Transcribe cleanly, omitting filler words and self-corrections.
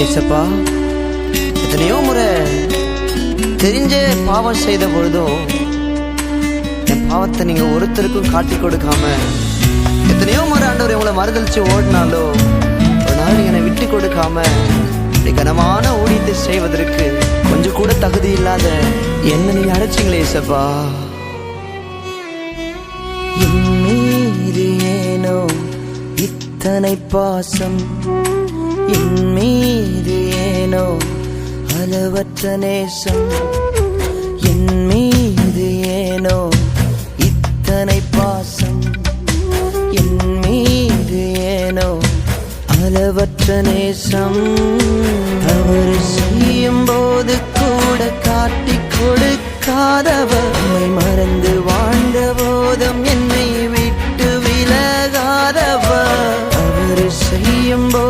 ஏசப்பா, எத்தனையோ முறை தெரிஞ்சே பாவம் செய்த பொழுதும் என் பாவத்தை நீங்க ஒருத்தருக்கும் காட்டி கொடுக்காம, எத்தனையோ முறை ஆண்டவர் உங்களை மறுதளிச்சு ஓடினாலோ ஒரு நாள் என்னை விட்டு கொடுக்காம கனமான ஊழியத்தை செய்வதற்கு கொஞ்சம் கூட தகுதி இல்லாத என்ன நீங்க அழைச்சிங்களே ஏசப்பா. என் மீது ஏனோ இத்தனை பாசம், என் மீது ஏனோ அளவற்ற நேசம், என் மீது ஏனோ இத்தனை பாசம், என் மீது ஏனோ அளவற்ற நேசம். அவர் செய்யும் போது கூட காட்டி கொடுக்காதவர், மறந்து வாழ்ந்த போதும் என்னை விட்டு விலகாதவர். அவர் செய்யும் போது